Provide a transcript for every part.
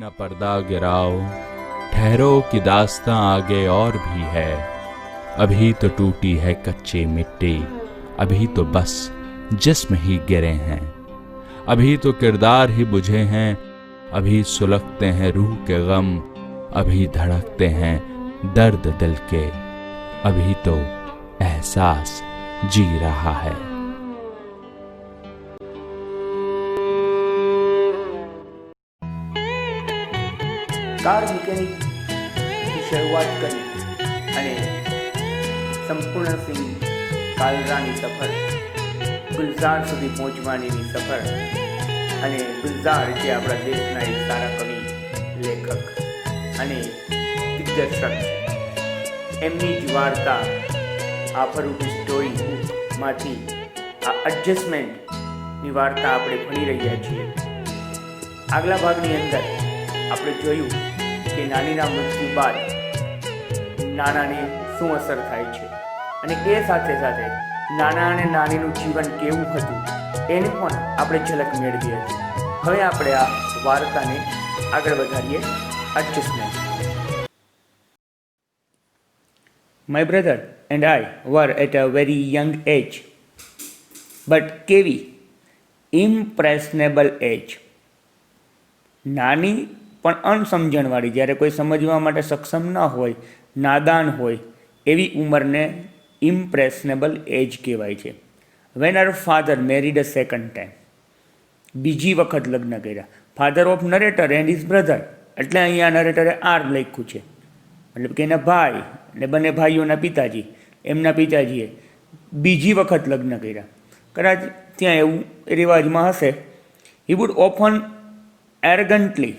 न पर्दा गिराओ, ठहरो कि दास्तां आगे और भी है। अभी तो टूटी है कच्ची मिट्टी, अभी तो बस जिस्म ही गिरे हैं। अभी तो किरदार ही बुझे हैं, अभी सुलगते हैं रूह के गम। अभी धड़कते हैं दर्द दिल के, अभी तो एहसास जी रहा है। કાર મિકેનિકની શરૂઆત કરી અને સંપૂર્ણ સિંહ કાલરાની સફર, ગુલઝાર સુધી પહોંચવાની સફર અને ગુલઝાર જે આપણા દેશના એક સારા કવિ, લેખક અને દિગ્દર્શક એમની જ વાર્તા આ ફરૂટી સ્ટોરી બુકમાંથી આ એડજસ્ટમેન્ટની વાર્તા આપણે ભણી રહ્યા છીએ। આગલા ભાગની અંદર આપણે જોયું કે નાનીના મૃત્યુ બાદ નાનાને શું અસર થાય છે અને એ સાથે સાથે નાના અને નાનીનું જીવન કેવું હતું એની પણ આપણે ઝલક મેળવી હતી। હવે આપણે આ વાર્તાને આગળ વધારીએ। Adjustment. My brother and I were at a very young age, but કેવી impressionable age। નાની પણ અણસમજણવાળી, જ્યારે કોઈ સમજવા માટે સક્ષમ ન હોય, નાદાન હોય એવી ઉંમરને ઇમ્પ્રેશનેબલ એજ કહેવાય છે। When her father married a second time, બીજી વખત લગ્ન કર્યા। Father of narrator and his brother, એટલે અહીંયા નરેટરે આર લખ્યું છે, મતલબ કે એના ભાઈ ને બંને ભાઈઓના પિતાજી, એમના પિતાજીએ બીજી વખત લગ્ન કર્યા। કદાચ ત્યાં એવું રિવાજમાં હશે। He would often arrogantly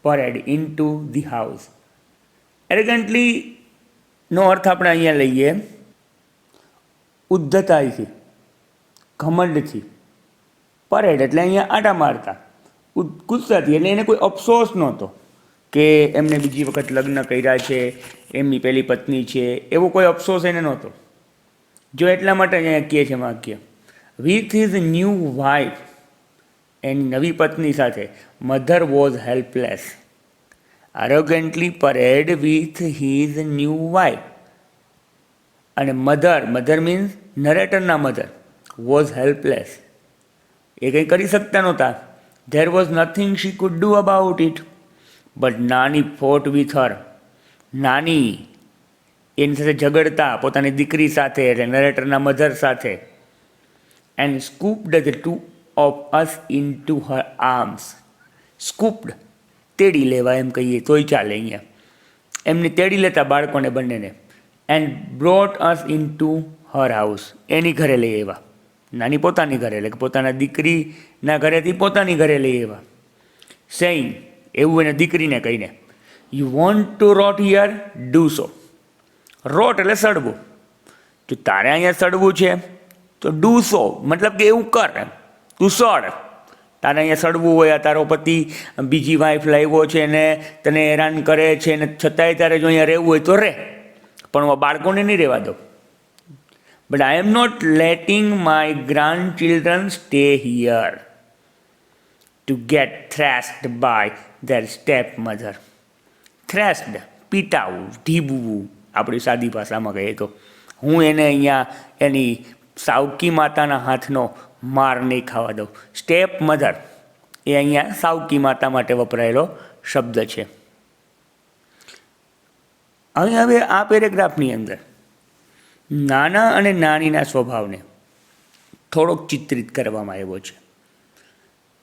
parade into the house। Arrogantly નો અર્થ આપણે અહીંયા લઈએ ઉદ્ધતાઈથી, ઘમંડથી। પરેડ એટલે અહીંયા આટા મારતા, ગુસ્સાથી, એટલે એને કોઈ અફસોસ નહોતો કે એમને બીજી વખત લગ્ન કર્યા છે, એમની પહેલી પત્ની છે, એવો કોઈ અફસોસ એને નહોતો। જો એટલા માટે અહીંયા કહે છે વાક્ય, વિથ હિઝ ન્યૂ વાઇફ, એની નવી પત્ની સાથે, mother was helpless. Arrogantly parade with his new wife, અને મધર મીન્સ નરેટરના મધર, વોઝ હેલ્પલેસ, એ કંઈ કરી શકતા નહોતા। There was nothing she could do about it, but Nani fought with her, નાની એની સાથે ઝઘડતા, પોતાની દીકરી સાથે, એટલે નરેટરના મધર સાથે। And scooped the two of us into her arms। Scooped તેડી લેવા એમ કહીએ તોય ચાલે અહીંયા, એમને તેડી લેતા બાળકોને બંનેને। And brought us into her house, એની ઘરે લઈ આવ્યા, નાની પોતાની ઘરે, એટલે કે પોતાના દીકરીના ઘરેથી પોતાની ઘરે લઈ આવ્યા। સેઇંગ, એવું એને દીકરીને કહીને, you want to rot here, do so. Rot એટલે સડવું, જો તારે અહીંયા સડવું છે તો ડુ સો, મતલબ કે એવું કર, એમ તું સડ। તારે અહીંયા સડવું હોય, તારો પતિ બીજી વાઈફ લાવ્યો છે ને તને હેરાન કરે છે ને છતાંય તારે જો અહીંયા રહેવું હોય તો રહે, પણ હું બાળકોને નહીં રહેવા દઉં। But I am not letting my grandchildren stay here to get thrashed by their stepmother. Thrashed, પીટાવું, ઢીબવું, આપણી સાદી ભાષામાં કહીએ તો, હું એને અહીંયા એની સાવકી માતાના હાથનો માર નહીં ખાવા દઉં। સ્ટેપ મધર એ અહીંયા સાવકી માતા માટે વપરાયેલો શબ્દ છે। હવે આ પેરેગ્રાફની અંદર નાના અને નાનીના સ્વભાવને થોડોક ચિત્રિત કરવામાં આવ્યો છે।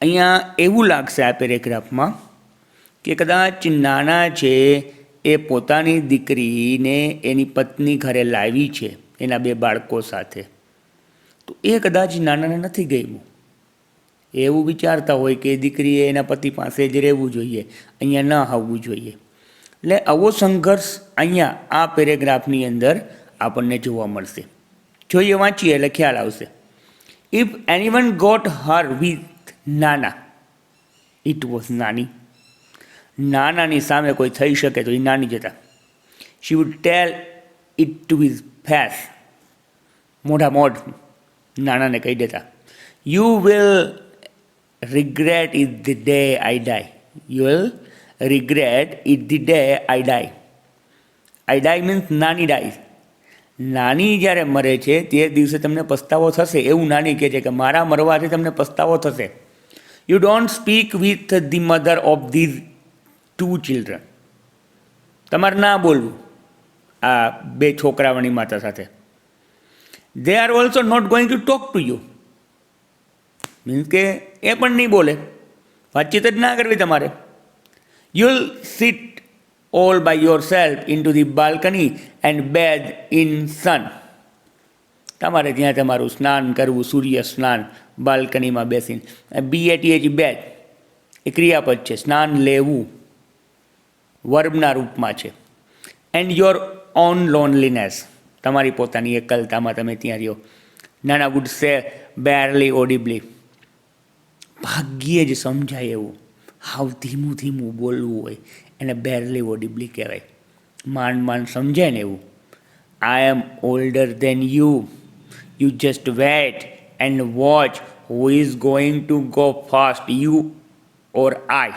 અહીંયા એવું લાગશે આ પેરેગ્રાફમાં કે કદાચ નાના છે એ પોતાની દીકરીને એની પત્ની ઘરે લાવી છે એના બે બાળકો સાથે, તો એ કદાચ નાનાને નથી ગમ્યું, એવું વિચારતા હોય કે દીકરીએ એના પતિ પાસે જ રહેવું જોઈએ, અહીંયા ન આવવું જોઈએ। એટલે આવો સંઘર્ષ અહીંયા આ પેરેગ્રાફની અંદર આપણને જોવા મળશે। જોઈએ, વાંચીએ એટલે ખ્યાલ આવશે। If anyone got her with nana, it was nani. નાનાની સામે કોઈ થઈ શકે તો એ નાની જતા। She would tell it to his face, મોઢા મોઢ નાનાને કહી દેતા, you will regret is the day I die, you will regret is the day I die. I die means નાની dies. નાની જ્યારે મરે છે તે દિવસે તમને પસ્તાવો થશે એવું નાની કહે છે કે મારા મરવાથી તમને પસ્તાવો થશે. You don't speak with the mother of this 2 children. તમારે ના બોલવું આ 2 છોકરાઓની માતા સાથે. they are also not going to talk to you. Means કે એ પણ નહીં બોલે, વાતચીત જ ના કરવી તમારે. you'll sit all by yourself into the balcony and bathe in sun. તમારે ત્યાં તમારું સ્નાન કરવું, સૂર્ય સ્નાન, બાલ્કનીમાં બેસીને. BATH બેથ એ ક્રિયાપદ છે, સ્નાન લેવું વર્બના રૂપમાં છે. એન્ડ યોર ઓન લોનલીનેસ, તમારી પોતાની એકલતામાં તમે ત્યાં રહ્યો. નાના વુડ સે બેરલી ઓડિબલી, ભાગ્યે જ સમજાય એવું, હાવ ધીમું ધીમું બોલવું હોય એને બેરલી ઓડિબલી કહેવાય, માંડ માંડ સમજાય ને એવું. I am older than you, you just wait and watch who is going to go fast, you or I.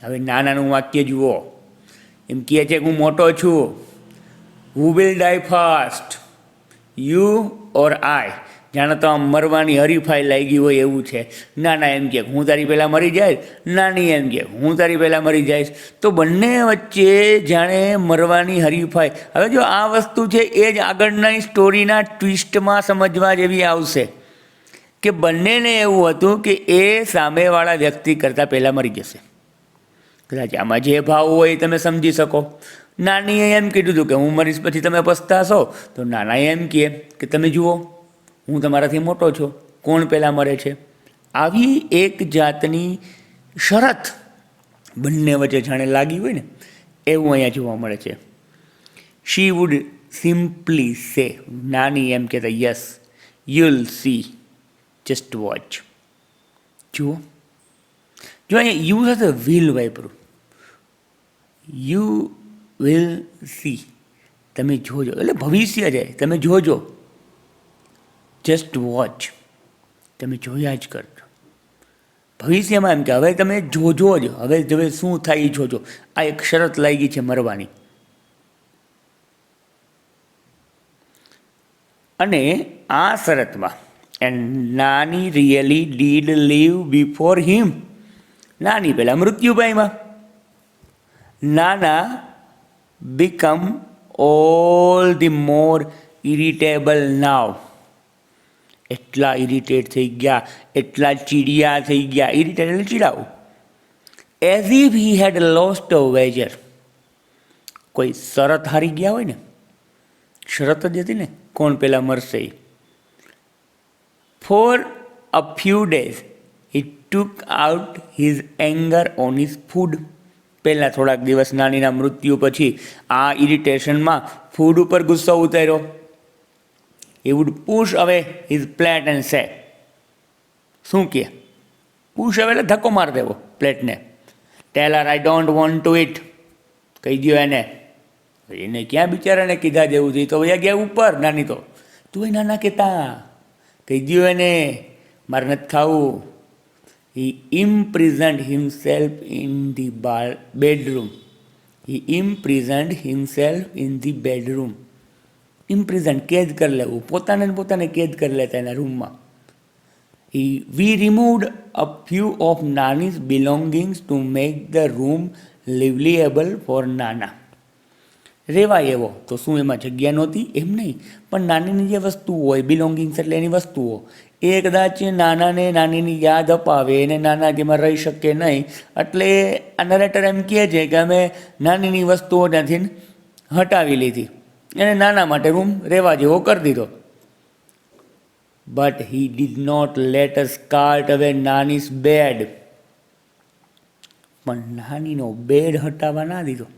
હવે નાનાનું વાક્ય જુઓ, એમ કહે છે કે હું મોટો છું. Who will die fast, you or I? જાણે તો આમ મરવાની હરીફાઈ લાગી હોય એવું છે. નાના એમ કહે હું તારી પહેલાં મરી જઈશ, નાની એમ કહે હું તારી પહેલાં મરી જઈશ. તો બંને વચ્ચે જાણે મરવાની હરીફાઈ. હવે જો આ વસ્તુ છે એ જ આગળના સ્ટોરીના ટ્વિસ્ટમાં સમજવા જેવી આવશે કે બંનેને એવું હતું કે એ સામેવાળા વ્યક્તિ કરતાં પહેલાં મરી જશે. કદાચ આમાં જે ભાવ હોય તમે સમજી શકો. નાનીએ એમ કીધું હતું કે હું મરીશ પછી તમે પસ્તાશો, તો નાનાએ એમ કહે કે તમે જુઓ હું તમારાથી મોટો છું, કોણ પહેલાં મરે છે. આવી એક જાતની શરત બંને વચ્ચે જાણે લાગી હોય ને એવું અહીંયા જોવા મળે છે. શી વુડ સિમ્પલી સે, નાની એમ કહેતા yes you'll C, just watch. જુઓ જો અહીંયા યુ સાથે વિલ વાપરું, યુ વિલ સી, તમે જોજો એટલે ભવિષ્ય છે, તમે જોજો. જસ્ટ વોચ, તમે જોયા જ કરજો. ભવિષ્યમાં એમ કે હવે તમે જોજો જ, હવે શું થાય એ જોજો. આ એક શરત લાગી છે મરવાની. અને આ શરતમાં એન્ડ નાની રિયલી ડીડ લીવ બિફોર હિમ, નાની પહેલાં મૃત્યુ પામ્યા. નાના become all the more irritable now. એટલા ઇરિટેટ થઈ ગયા, એટલા ચીડિયા થઈ ગયા. ઇરિટેટ એટલે ચીડાવું. As if he had lost a wager, કોઈ શરત હારી ગયા હોય ને, શરત જ હતી ને કોણ પહેલાં મરશે. For a few days he took out his anger on his food. પહેલાં થોડાક દિવસ નાનીના મૃત્યુ પછી આ ઇરિટેશનમાં ફૂડ ઉપર ગુસ્સો ઉતાર્યો. He would push away his plate and say, શું કહે પુશ અવે એટલે ધક્કો મારી દેવો પ્લેટને. Tell her I don't want to eat, કહી દો એને. એને ક્યાં બિચારાને કીધા જેવું છે, તો વયા ગયા ઉપર. નાની તો તું એ નાના કહેતા, કહી દો એને મારે નથી ખાવું. He imprisoned himself in the bedroom. He imprisoned himself in the bedroom. ઇમ્પ્રિઝન કેદ કરી લેવું, પોતાને કેદ કરી લેતા એના રૂમમાં. We removed a few of Nani's belongings to make the room livable for Nana. રેવાય એવો તો શું એમાં જગ્યા નહોતી એમ નહીં, પણ નાનીની જે વસ્તુઓ હોય, બિલોંગિંગ્સ એટલે એની વસ્તુઓ, એ કદાચ નાનાને નાનીની યાદ અપાવે, એને નાના જેમાં રહી શકે નહીં. એટલે આ નરેટર એમ કહે છે કે અમે નાનીની વસ્તુઓ ત્યાંથી હટાવી લીધી, એને નાના માટે રૂમ રહેવા જેવો કરી દીધો. But he did not let us cart away nani's bed. પણ નાનીનો બેડ હટાવવા ના દીધો.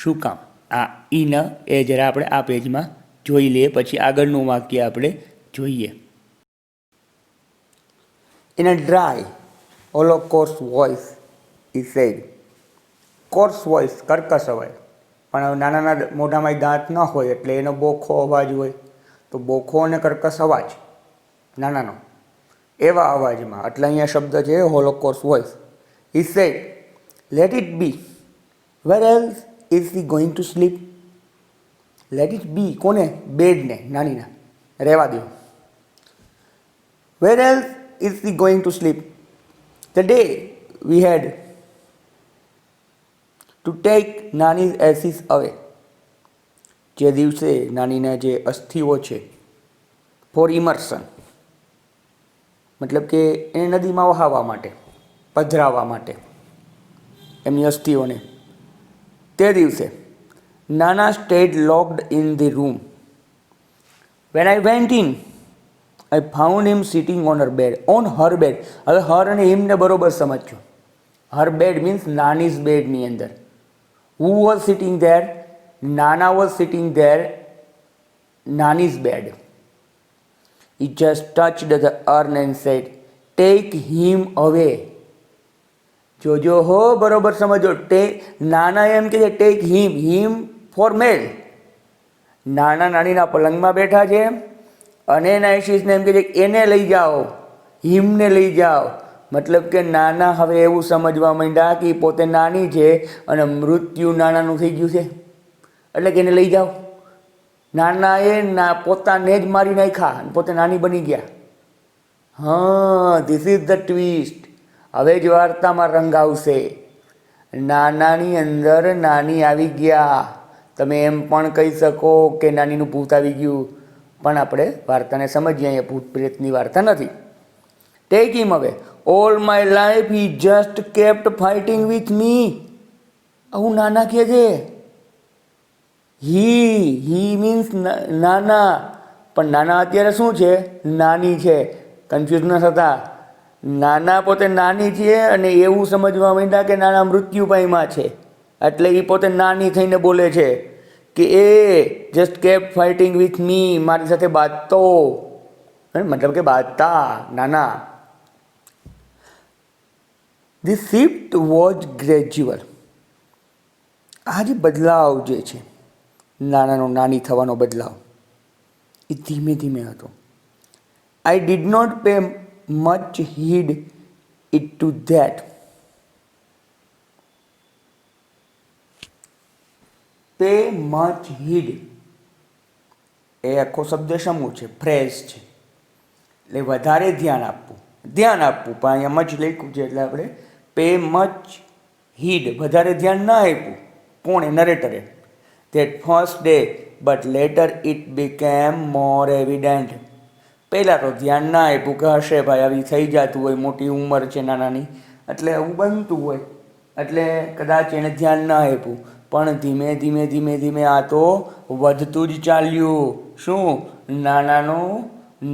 શું કામ? આ ઈન એ જરા આપણે આ પેજમાં જોઈ લઈએ, પછી આગળનું વાક્ય આપણે જોઈએ. In a dry hollow coarse voice he said. Coarse voice કર્કશ અવાજ, પણ હવે નાના મોઢામાં દાંત ન હોય એટલે એનો બોખો અવાજ હોય, તો બોખો અને કર્કશ અવાજ નાનાનો એવા અવાજમાં. એટલે અહીંયા શબ્દ છે hollow coarse voice. He said, "Let it be. Where else is he going to sleep?" Let it be. કોને? બેડને, નાનીના. રહેવા દો. Where else is he going to sleep? The day we had to take નાની's ashes away. જે દિવસે નાનીના જે અસ્થિઓ છે four ઇમર્શન, મતલબ કે એને નદીમાં વહાવવા માટે, પધરાવવા માટે એમની અસ્થિઓને, તે દિવસે નાના stayed locked in the room. When I went in, I found him sitting on her bed. On her bed. હવે હર અને હિમને બરોબર સમજજો. Her bed means નાની's બેડની અંદર. Who was sitting there? Nana was sitting there, Nani's bed. He just touched the urn and said, "Take him away." જોજો હો, બરોબર સમજો. નાના એમ કે છે ટેક હિમ ફોર મેલ. નાના નાનીના પલંગમાં બેઠા છે અને એના એશીસને એમ કે છે એને લઈ જાઓ, હિમને લઈ જાઓ. મતલબ કે નાના હવે એવું સમજવા માંડ્યા કે પોતે નાની છે અને મૃત્યુ નાનાનું થઈ ગયું છે, એટલે કે એને લઈ જાઓ. નાનાએ પોતાને જ મારી નાખ્યા અને પોતે નાની બની ગયા. હા, ધીસ ઇઝ ધ ટ્વિસ્ટ. હવે જ વાર્તામાં રંગ આવશે. નાનાની અંદર નાની આવી ગયા. તમે એમ પણ કહી શકો કે નાનીનું ભૂત આવી ગયું, પણ આપણે વાર્તાને સમજીએ, અહીંયા ભૂત પ્રેતની વાર્તા નથી. ટેક હિમ અવે. All my life he just kept fighting with મી. આવું નાના કહે છે. હી મીન્સ નાના, પણ નાના અત્યારે શું છે? નાની છે. કન્ફ્યુઝ ન થતા. નાના પોતે નાની છે અને એવું સમજવા માંડ્યા કે નાના મૃત્યુ પામ્યા છે, એટલે એ પોતે નાની થઈને બોલે છે કે એ just kept fighting with me, મારી સાથે બાંધતો, મતલબ કે બાંધતા નાના. The shift was gradual. આ જે બદલાવ જે છે, નાનાનો નાની થવાનો બદલાવ, એ ધીમે ધીમે હતો. I did not pay much heed it to that. Pay much heed એ આખો શબ્દ સમૂહ છે, ફ્રેઝ છે, એટલે વધારે ધ્યાન આપવું. પણ અહીંયા મચ લખ્યું છે એટલે આપણે પે મચ હીડ, વધારે ધ્યાન ના આપ્યું. કોણે? નરેટરે. That first day, but later it became more evident. પહેલાં તો ધ્યાન ના આપ્યું કે હશે ભાઈ, આવી થઈ જતું હોય, મોટી ઉંમર છે નાનાની, એટલે આવું બનતું હોય, એટલે કદાચ એને ધ્યાન ના આપ્યું. પણ ધીમે ધીમે ધીમે ધીમે આ તો વધતું જ ચાલ્યું. શું? નાનાનો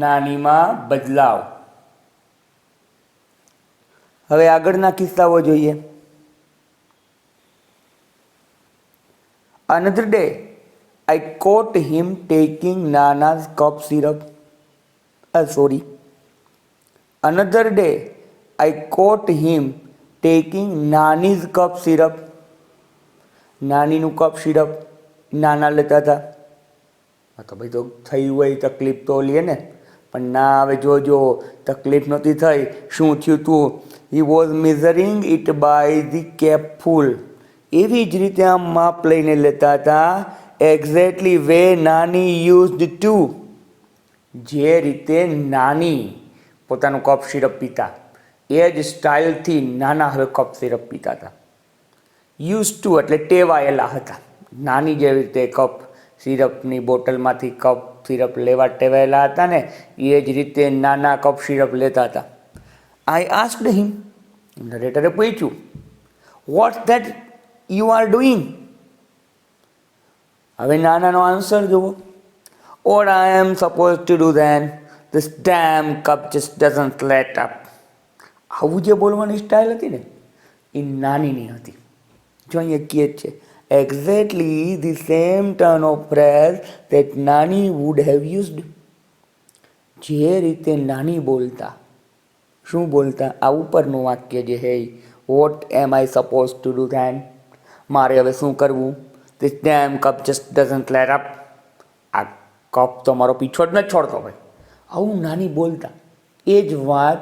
નાનીમાં બદલાવ. હવે આગળના કિસ્સાઓ જોઈએ. Another day, I caught him taking Nana's cough syrup. Another day, I caught him taking Nani's cough syrup. નાનીનું કફ સિરપ નાના લેતા હતા. તો ભાઈ તો થઈ હોય તકલીફ તો લે ને, પણ ના, હવે જોજો તકલીફ નહોતી થઈ. શું થયું તું? He was measuring it by the capful. એવી જ રીતે આમ માપ લઈને લેતા હતા. એક્ઝેક્ટલી વે નાની યુઝડ ટુ, જે રીતે નાની પોતાનું કફ સિરપ પીતા એ જ સ્ટાઇલથી નાના હવે કફ સિરપ પીતા હતા. યુઝ ટુ એટલે ટેવાયેલા હતા. નાની જેવી રીતે કફ સિરપની બોટલમાંથી કફ સિરપ લેવા ટેવાયેલા હતા ને, એ જ રીતે નાના કફ સિરપ લેતા હતા. આઈ આસ્ક્ડ હિમ. નરેટરે પૂછ્યું, what's that you are doing? હવે નાનાનો આન્સર જુઓ. What I am supposed to do then? This damn cup just doesn't let up. આવું જે બોલવાની સ્ટાઇલ હતી ને, એ નાનીની હતી. જો અહીંયા કહે છે exactly the same turn of phrase that nani would have used. જે રીતે નાની બોલતા. શું બોલતા? આ ઉપરનું વાક્ય જે હે, what am I suppose to do then, મારે હવે શું કરવું? This damn cup just doesn't let up. આ કપ તો મારો પીછો જ નથી છોડતો ભાઈ. આવું નાની બોલતા. એ જ વાત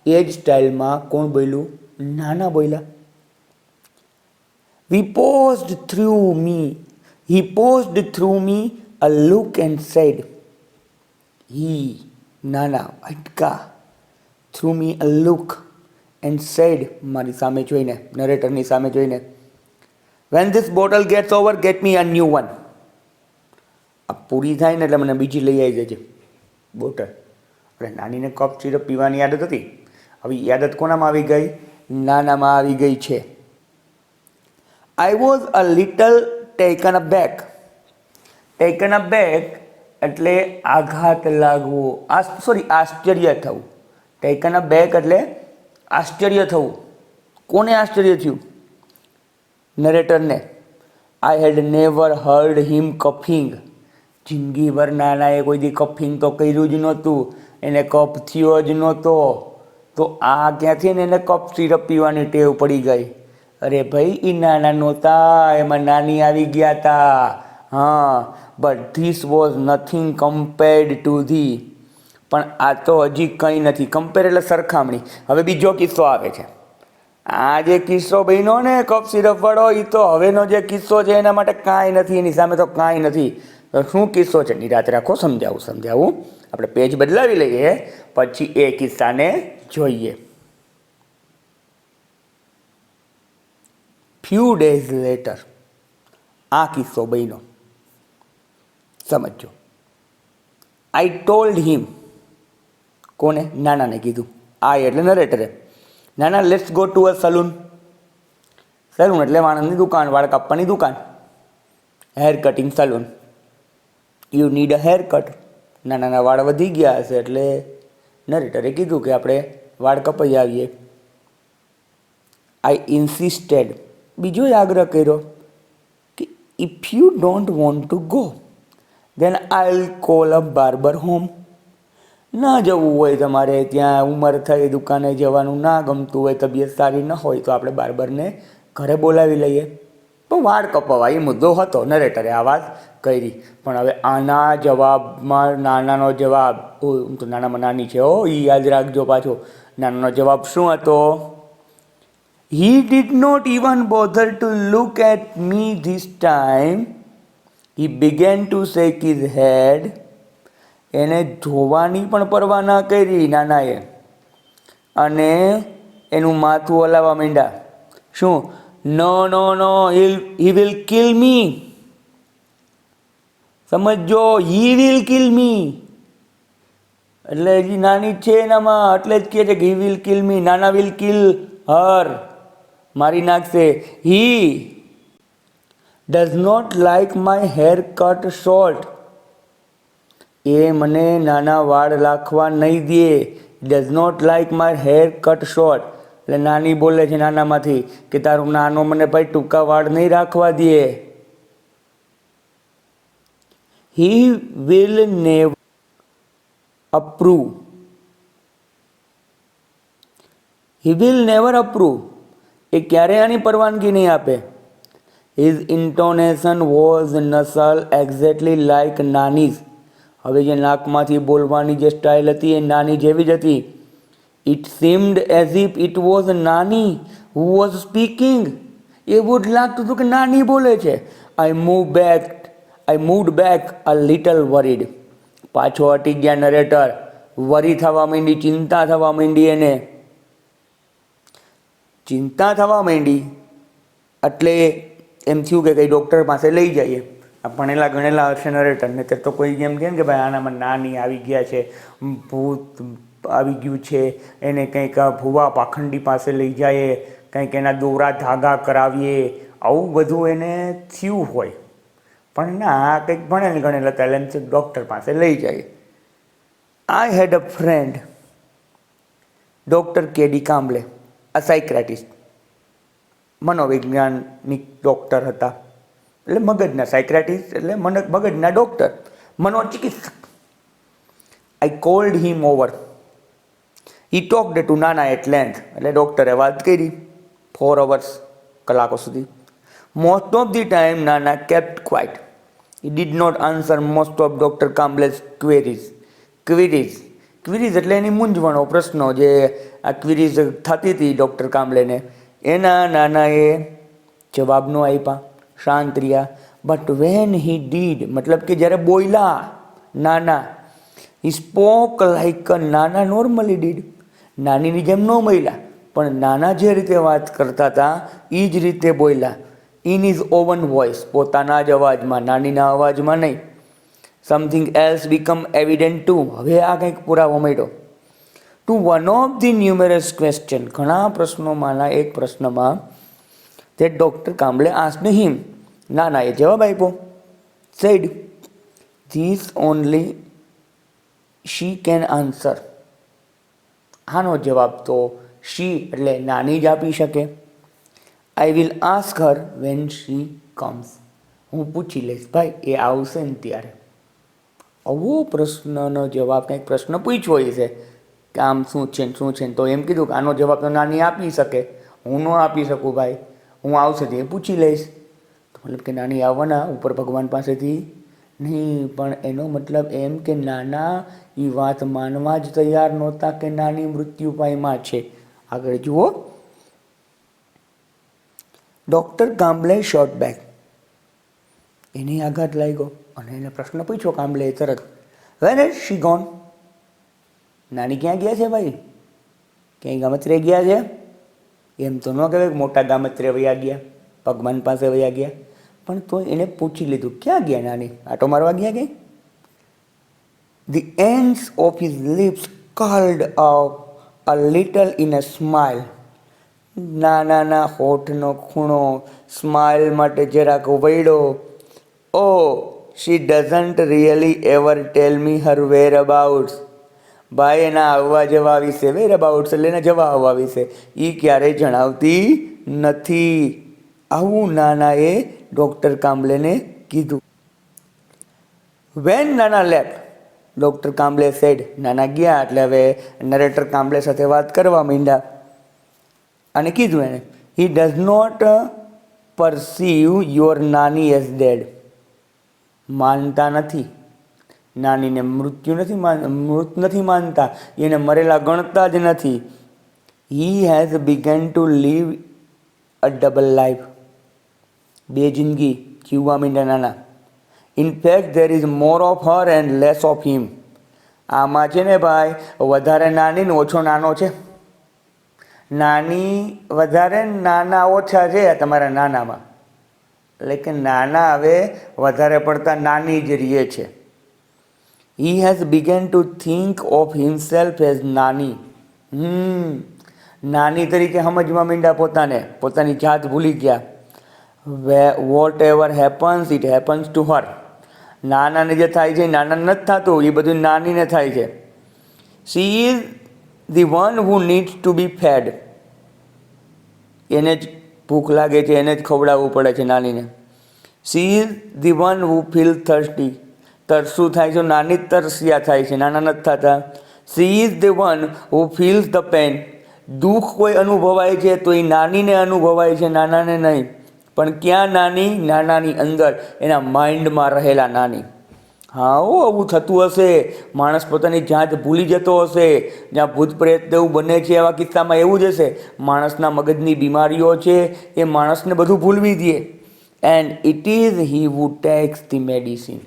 એ જ સ્ટાઇલમાં કોણ બોલ્યું? નાના બોલ્યા. He paused through me a look and said, નાના અટકા, threw me a look and said, મારી સામે જોઈને, નરેટરની સામે જોઈને, when this bottle gets over, get me a new one. આ પૂરી થાય ને એટલે મને બીજી લઈ આવી જજે બોટલ. એટલે નાનીને કપ સિરપ પીવાની આદત હતી. હવે એ આદત કોનામાં આવી ગઈ? નાનામાં આવી ગઈ છે. I was a little taken aback. Taken aback એટલે આઘાત લાગવો, આશ્ચર્ય થવું. Taken aback એટલે આશ્ચર્ય થવું. કોને આશ્ચર્ય થયું? નરેટરને. I had never heard him coughing. જિંદગીભર નાનાએ કોઈ દી કફિંગ તો કર્યું જ નહોતું, એને કફ થયો જ નહોતો. તો આ ક્યાંથી ને એને કફ સિરપ પીવાની ટેવ પડી ગઈ. અરે ભાઈ, એ નાના નહોતા, એમાં નાની આવી ગયા હતા. હા, but this was nothing compared to the. પણ આ તો હજી કંઈ નથી. કમ્પેર એટલે સરખામણી. હવે બીજો કિસ્સો આવે છે. આ જે કિસ્સો બન્યો ને કફ સિરપ વાળો, એ તો હવેનો જે કિસ્સો છે એના માટે કાંઈ નથી, એની સામે તો કાંઈ નથી. શું કિસ્સો છે? નિરાત રાખો, સમજાવું. આપણે પેજ બદલાવી લઈએ, પછી એ કિસ્સાને જોઈએ. ફ્યુ ડેઝ લેટર આ કિસ્સો બન્યો. સમજો. I told him. કોને? નાનાને કીધું. આઈ એટલે નરેટરે. Nana, let's go to a saloon. Saloon એટલે વાળની દુકાન, વાળ કાપવાની દુકાન. Hair cutting saloon. You need a haircut. નાનાના વાળ વધી ગયા હશે એટલે નરેટરે કીધું કે આપણે વાળ કપાઈ આવીએ. આઈ ઇન્સિસ્ટેડ. બીજો આગ્રહ કર્યો કે if you don't want to go then I will call a barber home. ના જવું હોય તમારે ત્યાં, ઉંમર થઈ, દુકાને જવાનું ના ગમતું હોય, તબિયત સારી ન હોય, તો આપણે બાર્બરને ઘરે બોલાવી લઈએ. પણ વાળ કપાવા એ મુદ્દો હતો. નરેટરે આ વાત કરી. પણ હવે આના જવાબમાં નાનાનો જવાબ, તો નાનામાં નાની છે, એ યાદ રાખજો પાછો. નાનાનો જવાબ શું હતો? He did not even bother to look at me this time. He began to shake his head. એને જોવાની પણ પરવા ના કરી નાનાએ, અને એનું માથું હલાવવા માંડ્યા. શું? નો, he will kill me. સમજો, he will kill me. એટલે હજી નાની છે એનામાં, એટલે જ કહે છે કે he will kill me. નાના will kill her. મારી નાખશે. He does not like my hair cut short. એ મને નાના વાળ રાખવા નહીં દે. Does not like my hair cut short. એટલે નાની બોલે છે નાનામાંથી કે તારું નાનો મને ભાઈ ટૂંકા વાળ નહીં રાખવા દે. He will never approve. He will never approve. એ ક્યારે આની પરવાનગી નહીં આપે. His intonation was nasal, exactly like Nani's. હવે જે નાકમાંથી બોલવાની જે સ્ટાઇલ હતી એ નાની જેવી જ હતી. It seemed as if it was Nani who was speaking. એવું જ લાગતું હતું કે નાની બોલે છે. I moved back a little worried. પાછો હટી ગયા નરેટર. વરી થવા માંડી, ચિંતા થવા માંડી એને. ચિંતા થવા માંડી એટલે એમ થયું કે કંઈ ડૉક્ટર પાસે લઈ જઈએ. આ ભણેલા ગણેલા હશે નરેટરને, તે તો કોઈ એમ કહે ને કે ભાઈ આનામાં નાની આવી ગયા છે, ભૂત આવી ગયું છે, એને કંઈક ભૂવા પાખંડી પાસે લઈ જાય, કંઈક એના દોરા ધાગા કરાવીએ, આવું બધું એને થયું હોય. પણ ના, આ કંઈક ભણેલ ગણેલા હતા એટલે એમ છે ડૉક્ટર પાસે લઈ જાય. આઈ હેડ અ ફ્રેન્ડ, ડૉક્ટર કેડી કામ્બલે, આ સાયક્રેટિસ્ટ, મનોવૈજ્ઞાનિક ડૉક્ટર હતા. એટલે મગજના સાયક્રેટિસ્ટ એટલે મગજના ડૉક્ટર, મનોચિકિત્સક. I called him over. He talked to Nana at length. એટલે ડૉક્ટરે વાત કરી 4 hours, કલાકો સુધી. Most of the time Nana kept quiet. He did not answer most of doctor કામ્બલે's queries. ક્વિરીઝ એટલે એની મૂંઝવણો, પ્રશ્નો જે આ ક્વિરીઝ થતી હતી ડૉક્ટર કામલેને, એના નાનાએ જવાબ ન આપ્યા, શાંત રહ્યા. બટ વેન હી ડીડ, મતલબ કે જ્યારે બોલ્યા નાના, હી સ્પોક લાઈક નાના નોર્મલી ડીડ, નાનીની જેમ ન બોલ્યા, પણ નાના જે રીતે વાત કરતા હતા એ જ રીતે બોલ્યા. ઇન ઇઝ ઓવન વોઇસ, પોતાના જ અવાજમાં, નાનીના અવાજમાં નહીં. Something else become evident to, હવે આ કંઈક પુરાવો મળ્યો. To one of the numerous question, ઘણા પ્રશ્નોમાંના એક પ્રશ્નમાં તે ડૉક્ટર કામલે આસ્ક્ડ હિમ, નાનાએ જવાબ આપ્યો. Said this only she can answer, આનો જવાબ તો શી એટલે નાની જ આપી શકે. I will ask her when she comes, હું પૂછી લઈશ ભાઈ એ આવશે ને ત્યારે. આવો પ્રશ્નનો જવાબ, કંઈક પ્રશ્ન પૂછ્યો હોય છે કે આમ શું છે ને શું છે ને, તો એમ કીધું કે આનો જવાબ તો નાની આપી શકે, હું ન આપી શકું ભાઈ, હું આવશે તે પૂછી લઈશ. તો મતલબ કે નાની આવવાના ઉપર ભગવાન પાસેથી નહીં, પણ એનો મતલબ એમ કે નાના એ વાત માનવા જ તૈયાર નહોતા કે નાની મૃત્યુ પાયમાં છે. આગળ જુઓ. ડૉક્ટર કામલે શોટ બેક, એને આઘાત લાગ્યો અને એને પ્રશ્ન પૂછ્યો કામલે તરત, વેર ઇઝ શી ગોન, નાની ક્યાં ગયા છે ભાઈ, ક્યાંય ગામત્રે ગયા છે? એમ તો ન કહેવાય કે મોટા ગામત્રે વયા ગયા, ભગવાન પાસે વયા ગયા, પણ તો એને પૂછી લીધું ક્યાં ગયા નાની, આટો મારવા ગયા ક્યાંય? The ends of his lips curled up a little in a smile, નાનાના હોઠનો ખૂણો સ્માઇલ માટે જરાક વળ્યો. ઓ શી ડઝન્ટ રિયલી એવર ટેલ મી હર વેર અબાઉટ્સ, ભાઈ એના આવવા જવા વિશે, વેર અબાઉટ્સ એટલે એના જવા આવવા વિશે એ ક્યારેય જણાવતી નથી. આવું નાનાએ ડૉક્ટર કામલેને કીધું. વેન નાના લેફ્ટ, ડૉક્ટર કામલે સેડ, નાના ગયા એટલે હવે નરેટર કામલે સાથે વાત કરવા માંડ્યા અને કીધું એને, હી ડઝ નોટ પરસીવ યોર નાની એઝ ડેડ, માનતા નથી નાનીને, મૃત નથી માનતા, એને મરેલા ગણતા જ નથી. He has begun to live a double life, બે જિંદગી જીવવા માંડ્યા નાના. In fact there is more of her and less of him, આમાં છે ને ભાઈ વધારે નાની ને ઓછો નાનો છે, નાની વધારે નાના ઓછા છે તમારા નાનામાં, એટલે કે નાના હવે વધારે પડતા નાની જ રહીએ છે. હી has begun two think of himself as નાની, નાની તરીકે સમજવા માંડ્યા પોતાને, પોતાની જાત ભૂલી ગયા. Whatever happens it happens to her, નાનાને જે થાય છે નાનાને નથી થતું, એ બધું નાનીને થાય છે. She is the one who needs to be fed, એને જ ભૂખ લાગે છે, એને જ ખવડાવવું પડે છે નાનીને. She is the one who feel thirsty, તરસું થાય છે નાની જ તરસ્યા થાય છે, નાના નથી થતા. She is the one who feels the pain, દુઃખ કોઈ અનુભવાય છે તો એ નાનીને અનુભવાય છે, નાનાને નહીં. પણ ક્યાં નાની? નાનાની અંદર, એના માઇન્ડમાં રહેલા નાની. હા આવું થતું હશે, માણસ પોતાની જાત ભૂલી જતો હશે, જ્યાં ભૂત પ્રેત એવું બને છે એવા કિસ્સામાં એવું જ હશે. માણસના મગજની બીમારીઓ છે એ માણસને બધું ભૂલવી દે. And it is he who takes the medicine,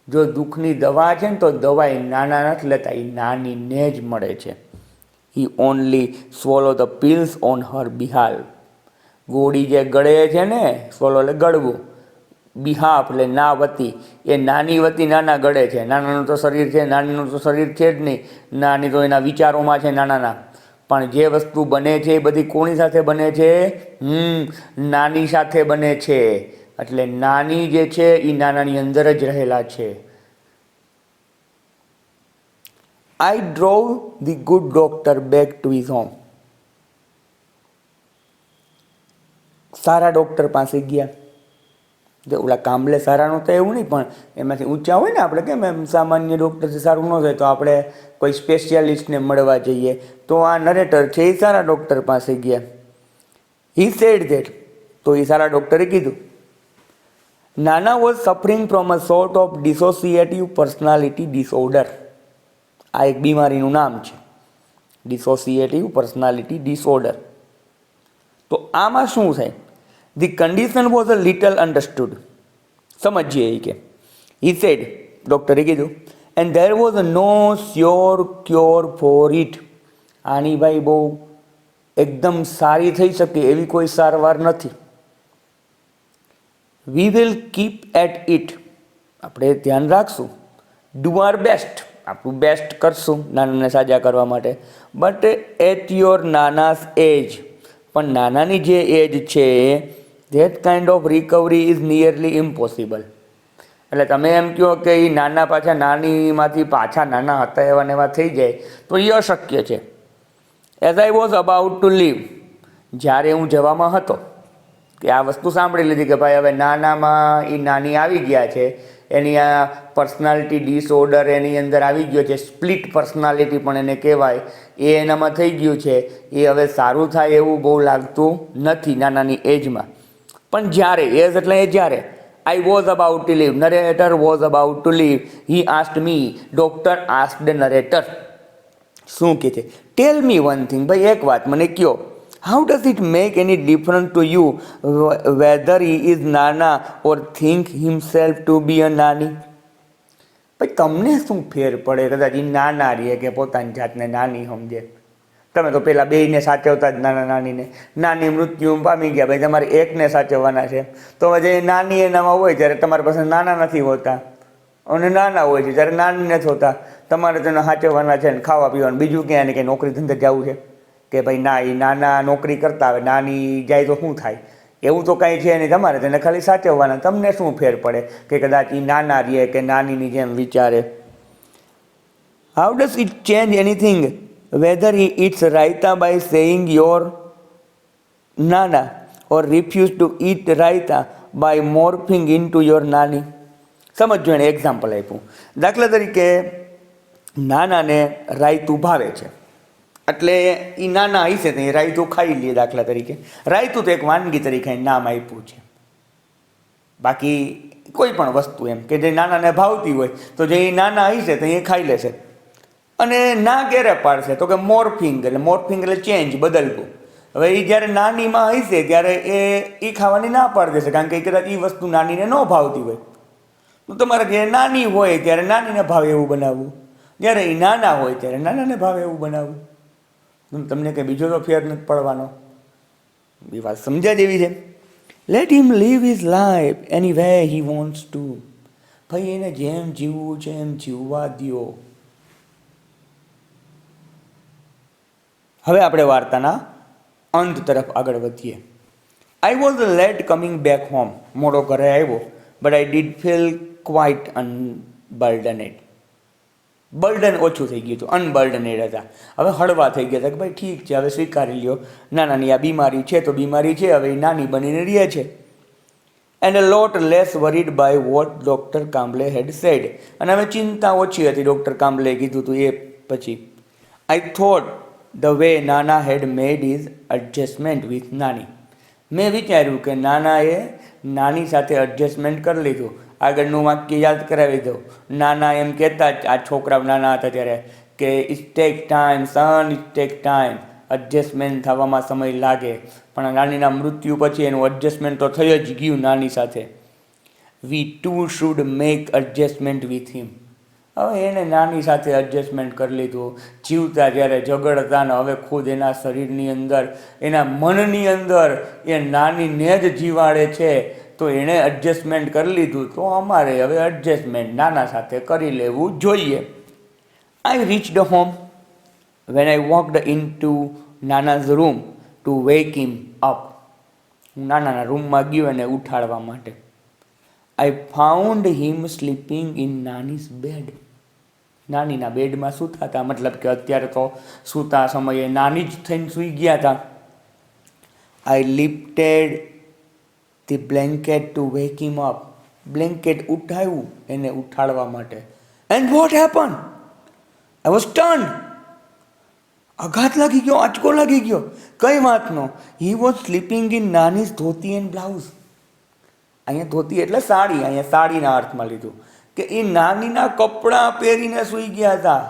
જો દુઃખની દવા છે ને તો દવા એ નાના નથી લેતા, એ નાનીને જ મળે છે. He only swallow the pills on her behalf, ગોળી જે ગળે છે ને, સ્વોલો એટલે ગળવું, બિહાફ એટલે ના વતી, એ નાની વતી નાના ગળે છે. નાનાનું તો શરીર છે, નાનીનું તો શરીર છે જ નહીં, નાની તો એના વિચારોમાં છે નાનાના. પણ જે વસ્તુ બને છે એ બધી કોની સાથે બને છે? નાની સાથે બને છે. એટલે નાની જે છે એ નાનાની અંદર જ રહેલા છે. I drove the good doctor back to his home, સારા ડૉક્ટર પાસે ગયા. જો ઓલા કામલે સારાનું તો એવું નહીં, પણ એમાંથી ઊંચા હોય ને, આપણે કેમ એમ સામાન્ય ડૉક્ટરથી સારું ન થાય તો આપણે કોઈ સ્પેશિયાલિસ્ટને મળવા જઈએ, તો આ નરેટર છે એ સારા ડૉક્ટર પાસે ગયા. હી સેડ ધેટ, તો એ સારા ડૉક્ટરે કીધું, નાના was suffering from a sort of dissociative personality disorder. આ એક બીમારીનું નામ છે, ડિસોસિએટિવ પર્સનાલિટી ડિસઓર્ડર. તો આમાં શું થાય? The condition was a little understood. સમજીએ એ કે હી સેડ, ડૉક્ટરે કીધું, and there was no sure cure for it. આની ભાઈ બહુ એકદમ સારી થઈ શકે એવી કોઈ સારવાર નથી. We will keep at it. આપણે ધ્યાન રાખશું. Do our best. આપણું બેસ્ટ કરશું નાનાને સાજા કરવા માટે. But at your nana's age. પણ નાનાની જે એજ છે that kind of recovery is nearly impossible. એટલે તમે એમ કહો કે એ નાના પાછા નાનીમાંથી પાછા નાના હતા એવા ને એવા થઈ જાય તો એ અશક્ય છે. As I was about to leave. જ્યારે હું જવામાં હતો, કે આ વસ્તુ સાંભળી લીધી કે ભાઈ હવે નાનામાં એ નાની આવી ગયા છે, એની આ પર્સનાલિટી ડિસઓર્ડર એની અંદર આવી ગયો છે, સ્પ્લિટ પર્સનાલિટી પણ એને કહેવાય, એ એનામાં થઈ ગયું છે. એ હવે સારું થાય એવું બહુ લાગતું નથી નાનાની એજમાં. પણ જ્યારે, એજ એટલે એ જ્યારે, I was about to leave, narrator was about to leave, he asked me, doctor asked narrator. શું કહે છે? ટેલ મી વન થિંગ, ભાઈ એક વાત મને કહો, how does it make any difference to you whether he is nana or think himself to be a nani? ભાઈ તમને શું ફેર પડે કદાચ એ નાના રહે કે પોતાની જાતને નાની સમજે? તમે તો પેલા બેયને સાચવતા જ નાના નાનીને. નાની મૃત્યુ પામી ગયા, ભાઈ તમારે એકને સાચવવાના છે. તો જે નાની એનામાં હોય ત્યારે તમારી પાસે નાના નથી હોતા, અને નાના હોય છે જ્યારે નાની નથી હોતા. તમારે તેને સાચવવાના છે ને ખાવા પીવાનું. બીજું ક્યાં ને કંઈ નોકરી ધંધે જવું છે કે ભાઈ ના એ નાના નોકરી કરતા આવે, નાની જાય તો શું થાય? એવું તો કાંઈ છે નહીં. તમારે તેને ખાલી સાચવવાના. તમને શું ફેર પડે કે કદાચ એ નાના રહે કે નાનીની જેમ વિચારે? How does it change anything whether he eats raita by saying your nana or refuse to eat raita by morphing into your nani? સમજો, એને એક્ઝામ્પલ આપ્યું. દાખલા તરીકે નાનાને રાયતું ભાવે છે, એટલે એ નાના હશે તો એ રાયતું ખાઈ લે. દાખલા તરીકે રાયતું તો એક વાનગી તરીકે નામ આપ્યું છે. બાકી કોઈ પણ વસ્તુ એમ કે જે નાનાને ભાવતી હોય તો જે નાના હશે તો એ ખાઈ લેશે. અને ના ક્યારે પાડશે? તો કે મોર્ફિંગ. એટલે મોર્ફિંગ એટલે ચેન્જ, બદલવું. હવે એ જ્યારે નાનીમાં હશે ત્યારે એ ખાવાની ના પાડી દેશે, કારણ કે કદાચ એ વસ્તુ નાનીને ન ભાવતી હોય. તો તમારે જ્યારે નાની હોય ત્યારે નાનીને ભાવે એવું બનાવવું, જ્યારે એ નાના હોય ત્યારે નાનાને ભાવે એવું બનાવવું. તમને કંઈ બીજો તો ફેર નથી પડવાનો. એ વાત સમજ્યા જેવી છે. Let him live his life any way he wants to. ભાઈ એને જેમ જીવવું છે એમ જીવવા દ્યો. હવે આપણે વાર્તાના અંત તરફ આગળ વધીએ. I was late coming back home. મોડો ઘરે આવ્યો, but I did feel quite unburdened. Burden ઓછું થઈ ગયું હતું, અનબર્ડનેડ હતા. હવે હળવા થઈ ગયા હતા કે ભાઈ ઠીક છે, હવે સ્વીકારી લ્યો નાનાની આ બીમારી છે તો બીમારી છે, હવે એ નાની બનીને રહે છે. And a lot less worried by what doctor Kamble had said. અને હવે ચિંતા ઓછી હતી ડૉક્ટર કામ્બલે કીધું હતું એ પછી. આઈ થોટ ધ વે નાના હેડ મેડ ઇઝ એડજસ્ટમેન્ટ વિથ નાની. મેં વિચાર્યું કે નાનાએ નાની સાથે એડજસ્ટમેન્ટ કરી લીધું. આગળનું વાક્ય યાદ કરાવી દઉં. નાના એમ કહેતા જ, આ છોકરાઓ નાના હતા ત્યારે, કે it take time son, it take time. Adjustment થવામાં સમય લાગે. પણ નાનીના મૃત્યુ પછી એનું એડજસ્ટમેન્ટ તો થઈ જ ગયું નાની સાથે. We too should make adjustment with him. હવે એને નાની સાથે એડજસ્ટમેન્ટ કરી લીધું. જીવતા જ્યારે ઝઘડતા ને હવે ખુદ એના શરીરની અંદર, એના મનની અંદર એ નાનીને જ જીવાડે છે, તો એણે એડજસ્ટમેન્ટ કરી લીધું. તો અમારે હવે એડજસ્ટમેન્ટ નાના સાથે કરી લેવું જોઈએ. I reached home when I walked in to nana's room to wake him up. હું નાનાના રૂમમાં ગયો એને ઉઠાડવા માટે. I found him sleeping in nani's bed. નાનીના બેડમાં સૂતા હતા, મતલબ કે અત્યારે તો સૂતા સમયે નાની જ થઈને સૂઈ ગયા હતા. I lifted the blanket to wake him up. Blanket ઉઠાવ્યું એને ઉઠાડવા માટે. And what happen? I was stunned. આઘાત લાગી ગયો, આંચકો લાગી ગયો. કઈ વાતનો? He was sleeping in nani's dhoti and blouse. અહીંયા ધોતી એટલે સાડી, અહીંયા સાડીના અર્થમાં લીધું કે એ નાનીના કપડાં પહેરીને સૂઈ ગયા હતા.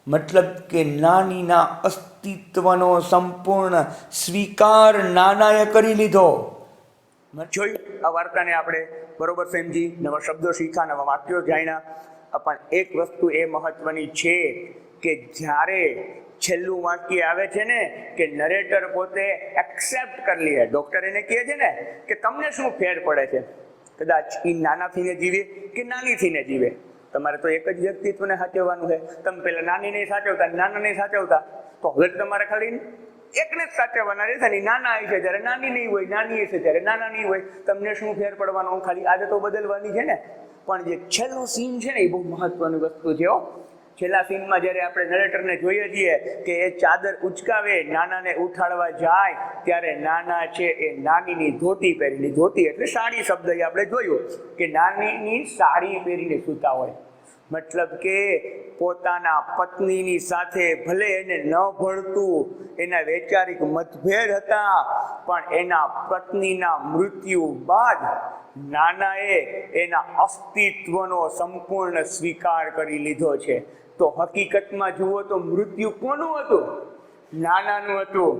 મતલબ કે નાનીના અસ્તિત્વનો સંપૂર્ણ સ્વીકાર નાનાએ કરી લીધો. જોયું આ વાર્તાને આપણે બરોબર સમજી, નવા શબ્દો શીખ્યા, નવા વાક્યો જાણ્યા. પણ એક વસ્તુ એ મહત્વની છે કે જ્યારે છેલ્લું વાક્ય આવે છે ને કે નરેટર પોતે એક્સેપ્ટ કરી લે. ડોક્ટર એને કહે છે ને કે તમને શું ફેર પડે છે, કદાચ એ નાના થઈને જીવે કે નાની થઈને જીવે, તમારે તો એક જ વ્યક્તિત્વને સાચવવાનું છે. તમે પેલા નાની નહીં સાચવતા, નાના નહીં સાચવતા, તો હવે તમારે ખાલી એકને જ સાચવવાના રહેશે ને. નાના હશે ત્યારે નાની નહીં હોય, નાની હશે ત્યારે નાના નહીં હોય. તમને શું ફેર પડવાનો, ખાલી આદતો બદલવાની છે ને. પણ જે છેલ્લો સીન છે ને એ બહુ મહત્વની વસ્તુ છે. છેલ્લા સીનમાં જ્યારે આપણે નરેટરને જોઈએ છીએ કે એ ચાદર ઉચકાવે, નાનાને ઉઠાડવા જાય, ત્યારે નાના છે એ નાનીની ધોતી પહેરીને, ધોતી એટલે સાડી શબ્દ આપણે જોયું કે નાનીની સાડી પહેરીને સૂતા હોય. મતલબ કે પોતાના પત્નીની સાથે ભલે એને ન ભળતું, એના વૈચારિક મતભેદ હતા, પણ એના પત્નીના મૃત્યુ બાદ નાનાએ એના અસ્તિત્વનો સંપૂર્ણ સ્વીકાર કરી લીધો છે. તો હકીકતમાં જુઓ તો મૃત્યુ કોનું હતું? નાનાનું હતું,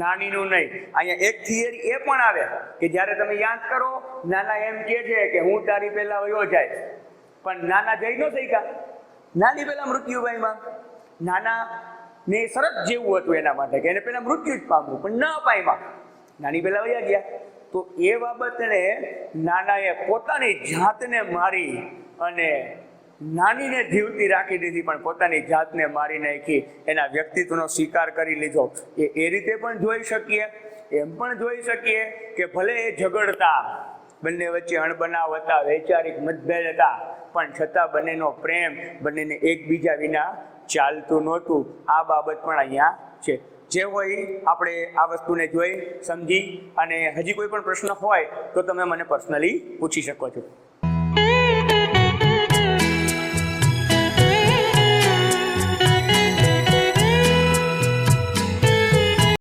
નાનીનું નહીં. અહીંયા એક થિયરી એ પણ આવે કે જ્યારે તમે યાદ કરો, નાના એમ કહે છે કે હું તારી પહેલા વયો જાય, પણ નાના જઈ ન શક્યા, નાની પહેલા મૃત્યુભાઈમાં. નાના ને શરત જેવું હતું એના માટે કે એને પહેલા મૃત્યુ જ પામવું, પણ ન પામ્યા, નાની પહેલા વયા ગયા. તો એ બાબતને નાનાએ પોતાની જાતને મારી અને નાનીને જીવતી રાખી દીધી, પણ પોતાની જાતને મારી નાખી, એના વ્યક્તિત્વનો સ્વીકાર કરી લીધો. એ રીતે પણ જોઈ શકીએ. એમ પણ જોઈ શકીએ કે ભલે એ ઝઘડતા, બંને વચ્ચે અણબનાવ હતા, વૈચારિક મતભેદ હતા, પણ છતાં બંનેનો પ્રેમ બંનેને એકબીજા વિના ચાલતું નહોતું. આ બાબત પણ અહીંયા છે. જે હોય આપણે આ વસ્તુને જોઈ સમજી, અને હજી કોઈ પણ પ્રશ્ન હોય તો તમે મને પર્સનલી પૂછી શકો છો.